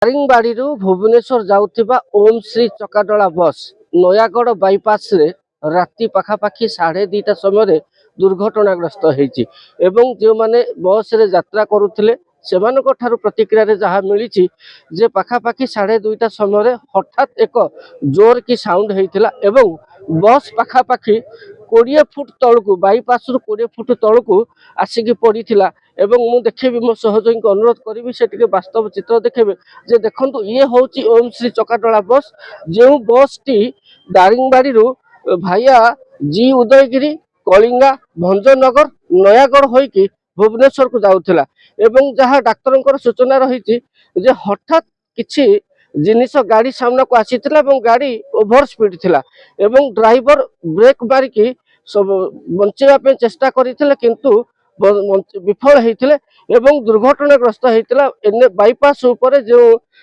दारिंगबाड़ी भुवनेश्वर जाऊथिबा ओम श्री चकाडला बस नयागढ़ बाईपास रे राति पाखापाखि 2:30 समय दुर्घटनाग्रस्त होती जो माने बस रे यात्रा करुथिले सेमानक ठारु प्रतिक्रिया रे जहा मिली जे पाखापाखि 2:30 समय हठात एक जोर की साउंड होइथिला एवं बस पाखापाखि 20 फुट तलकू बाईपास रु 20 फुट तलकू आसिकी पड़ीथिला एवं मु देखेबी मो सहयोगी को अनुरोध करी से टिके वास्तव चित्र देखेबे जे देखंतु ये होची ओम श्री चकाडला बस जो बस टी दारिंगबाड़ी भाया जी उदयगिरी कलिंगा भंजनगर नयागढ़ होइकी भुवनेश्वर को जाउथिला एवं जहाँ डाक्तर सूचना रही जे हठात किछि जिनिस गाड़ी सामना को आसीथिला एवं गाड़ी ओभर स्पीड थिला एवं ड्राइवर ब्रेक मारिकी सब बंचेवा पे चेष्टा करिथिले किंतु विफल होते एवं दुर्घटनाग्रस्त होता एने बाईपास उपरे जो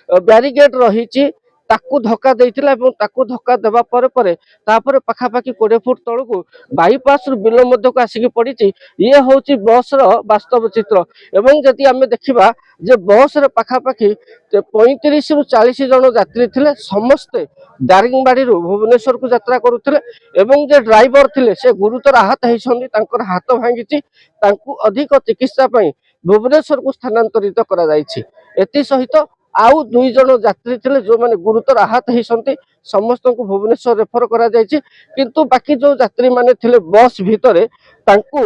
ब्यारिगेड रही ताकू धक्का देइथिला एवं ताकू धक्का देवा तापर पाखापाखि 20 फुट तलकू बाईपास बिल मध्य को आसिक पड़ी ये हूँ बस वास्तव चित्र एवं जदि आम देखा जे बस रे पाखापाखि 35 रु 40 जन यात्री थिले समस्ते दारिंगबाड़ी भुवनेश्वर को यात्रा करुथिले एवं जे ड्राइवर थिले से गुरुतर आहत होइछन्ती तांकर हाथ भांगी अधिक चिकित्सा भुवनेश्वर को स्थानांतरित करा जायछि एति सहित आउ 2 जन यात्री थिले जो माने गुरुतर आहत होइछन्ती समस्त को भुवनेश्वर रेफर करा जायछि किंतु बाकी जो यात्री माने थिले बस भितरे तांकु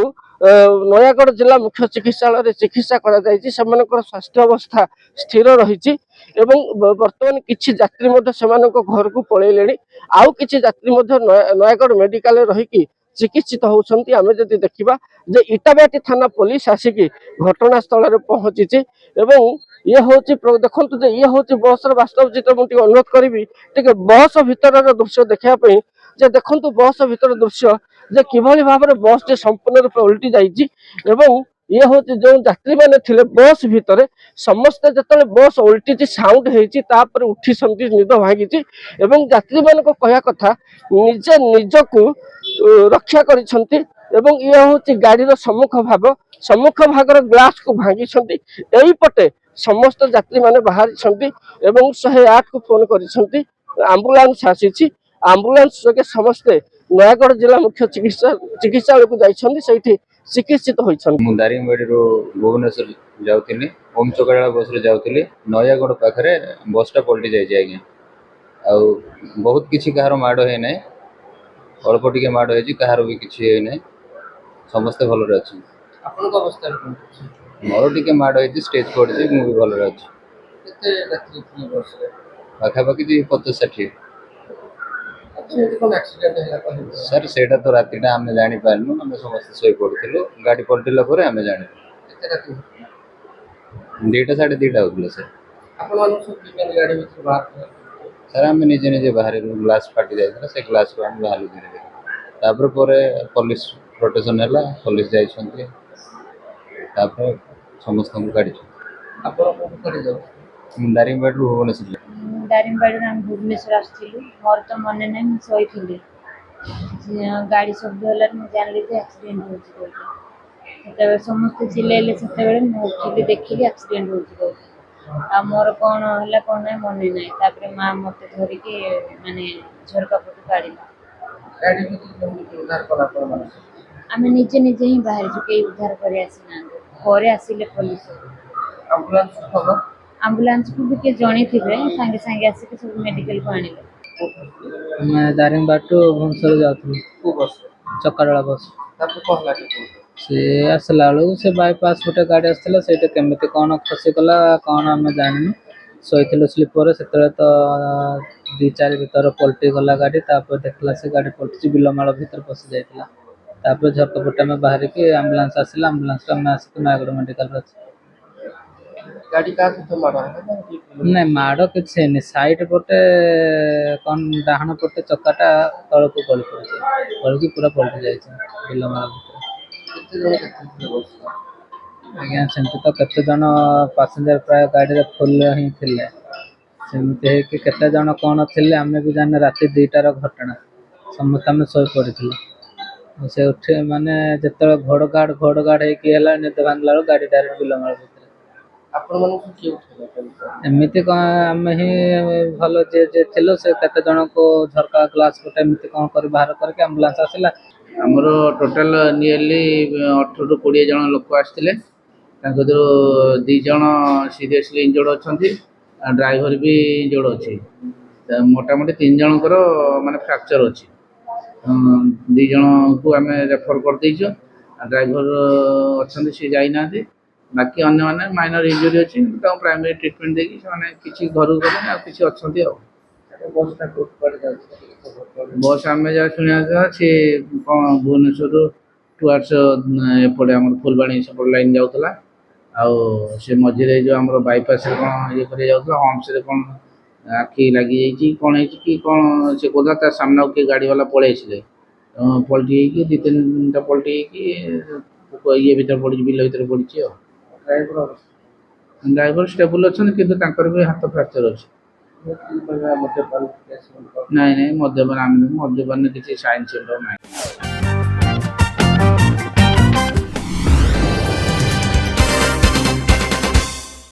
नयागढ़ जिला मुख्य चिकित्सालय रे चिकित्सा करा जायछि सेमानकर स्वास्थ्य अवस्था स्थिर रहिछि एवं वर्तमान किछि यात्री मध्ये सेमानक घर को पळेलेनी आउ किछि यात्री मध्ये नयागढ़ मेडिकल रे रहिकी चिकित्सित होउछन्ती आमे जदि देखिबा जे इटाबाटी थाना पुलिस आसिकी घटनास्थल रे पहुंची एवं ये होची देखंतु जे ये होची बस रे वास्तव चित्र मु अनुरोध करिवि टिके बस भीतर दृश्य देखा जे देखंतु बस भीतर दृश्य जे किभली भाव में बस टे संपूर्ण रूप उल्टी जाइछि एवं ये होची जो यात्री माने थिले बस भीतर समस्त जतले बस उल्टी साउंड हेछि तापर उठी संति निद भागिछि एवं यात्री मान को कहया कथा निजे निजको रक्षा करिसंती एवं ये होची गाड़ी रो सम्मुख भागर ग्लास को भांगी एई पटे समस्त यात्री माने बाहर छंती एवं 108 को फोन करिसंती एम्बुलेंस आसीछि एम्बुलेंस के समस्ते नयागढ़ जिला मुख्य चिकित्सालय को जाइछंती सेठी चिकित्सित होइछंती मु दारिंगबाड़ी रो भुवनेश्वर जाउथिली ओम चकाडला बस रे जाउथिली नयागढ़ पाखरे बसटा पलटी जाइछि आज्ञा आ बहुत किछि कहारो माडो हे नै अल्प टिके माडो हेछि कहारो भी किछि हे नै समस्त भलो रे अछि आपन को अवस्था मोर टिके माडो हेछि स्टेज पड़छि मु भी भलो रे अछि केते यात्री थी बस रे पाखा पाखि 50-60 कोन एक्सीडेंट हैला कहै सर सेटा तो रातिटा आमे जानि पारनु आमे समस्त सोई पड़थिलु गाड़ी पलटिला परे आमे जानि केते राति 2:30 होतले सर आपन मानु सब केन गाड़ी भीतर बाहर सर आमे निजे निजे बाहर ग्लास फाटी जायଥିଲା से ग्लास को हम बाहर धीरे तापर परे पुलिस प्रोटेक्शन हैला पुलिस जाई छंती तापर समस्त को गाड़ी आपन को पड़ी जाउ दारिंगबाड़ी भुवनेश्वर दारिंगबाड़ी हम भुवनेश्वर आसथिलु मोर तो मने नै मु सोइथिली गाड़ी शब्द होला मु जानली जे एक्सीडेंट होछि कोइ तबे समस्त चिल्लेले सेते बेले मु उठिली देखिली एक्सीडेंट होछि कोइ आ मोर कोन होला कोन नै मने नै तापर मां मते धरि के माने झरका पटु काढिला गाड़ी भीतर उद्धार कला पर माने आमे निजे निजे ही बाहर जुके उद्धार करे आसिना घरे आसिले पुलिस एम्बुलेंस खबर एम्बुलेंस को भी के जणी थिबे संगे संगे आसी के सब मेडिकल को आनिले मैं दारिंगबाड़ी टू भुवनेश्वर जाउथली को बस चकाडला बस तापर कहला कि से आसला बेलू से बाईपास गोटे गाड़ी आसला से केମିତି कौन खसीगला कौन आम जान शोलु स्लीपर से तो 2-4 भर पलटि गला गाड़ी तापर देखला से गाड़ी पलटि बिलमाल भीतर पशि जाता झटपट में बाहर की आम्बुलांस आसला आम्बुलांस आसिक नयागढ़ मेडिकल गाड़ी का तो मारा है नहीं माड़ किसी साइड पटे कौन डाहाण पटे चक्काटा तल को गली पड़ी पूरा पलटि जाए बिलमाल आज्ञा सेमती तो केते जन पैसेंजर प्राय गाड़ी फुल ही थिले सेमती कि केते जन कौन थिले आमे भी जाने राति 2टार घटना समस्त आम शोई पड़ी से उठे माने जिते घोड़गाड़ होगी निद भांगला गाड़ी डायरेक्ट बिलमाल भितर ଆପଣମାନଙ୍କୁ କିଏ ଉଠେଇଲା? ଏମିତି କ'ଣ ଆମେ ହିଁ ଭଲ ଯିଏ ଥିଲୁ ସେ କେତେ ଜଣଙ୍କୁ ଝରକା ଗ୍ଲାସ୍ ଗୋଟେ ଏମିତି କ'ଣ କରି ବାହାର କରିକି ଆମ୍ବୁଲାନ୍ସ ଆସିଲା। ଆମର ଟୋଟାଲ ନିୟରଲି 18ରୁ 20 ଜଣ ଲୋକ ଆସିଥିଲେ। ତାଙ୍କ ଭିତରୁ 2 ଜଣ ସିରିୟସଲି ଇଞ୍ଜର୍ଡ ଅଛନ୍ତି, ଡ୍ରାଇଭର ବି ଇଞ୍ଜର୍ଡ ଅଛି। ମୋଟାମୋଟି 3 ଜଣଙ୍କର ମାନେ ଫ୍ରାକ୍ଚର ଅଛି। 2 ଜଣଙ୍କୁ ଆମେ ରେଫର କରିଦେଇଛୁ, ଡ୍ରାଇଭର ଅଛନ୍ତି ସେ ଯାଇନାହାନ୍ତି। ବାକି ଅନ୍ୟମାନେ ମାଇନର ଇଞ୍ଜୁରି ଅଛି, ତାଙ୍କୁ ପ୍ରାଇମେରୀ ଟ୍ରିଟମେଣ୍ଟ ଦେଇକି ସେମାନେ କିଛି ଘରକୁ ଗଲେଣି, ଆଉ କିଛି ଅଛନ୍ତି। ଆଉ ବସ୍ ଆମେ ଯାହା ଶୁଣିବା ସେ କ'ଣ ଭୁବନେଶ୍ୱରରୁ ଟୁୱାର୍ଡସ୍ ଏପଟେ ଆମର ଫୁଲବାଣୀ ସେପଟ ଲାଇନ୍ ଯାଉଥିଲା। ଆଉ ସେ ମଝିରେ ଯେଉଁ ଆମର ବାଇପାସରେ କ'ଣ ଇଏ କରି ଯାଉଥିଲା, ହମ୍ପସରେ କ'ଣ ଆଖି ଲାଗିଯାଇଛି କ'ଣ ହେଇଛି କି କ'ଣ ସେ କହୁଥିଲା। ତା ସାମ୍ନାକୁ କିଏ ଗାଡ଼ିବାଲା ପଳେଇ ଆସିଲେ, ପଲଟି ହେଇକି 2-3ଟା ପଲଟି ହେଇକି ଇଏ ଭିତରେ ପଡ଼ିଛି, ବିଲ ଭିତରେ ପଡ଼ିଛି। ଆଉ ଡ୍ରାଇଭର ଷ୍ଟେବୁଲ୍ ଅଛନ୍ତି, କିନ୍ତୁ ତାଙ୍କର ବି ହାତ ଫ୍ରାକ୍ଚର ଅଛି। ନାଇଁ ମଦ୍ୟପାନ, ଆମେ ମଦ୍ୟପାନରେ କିଛି ସାଇନ୍ ସିମ୍ପଟମ୍ ନାହିଁ।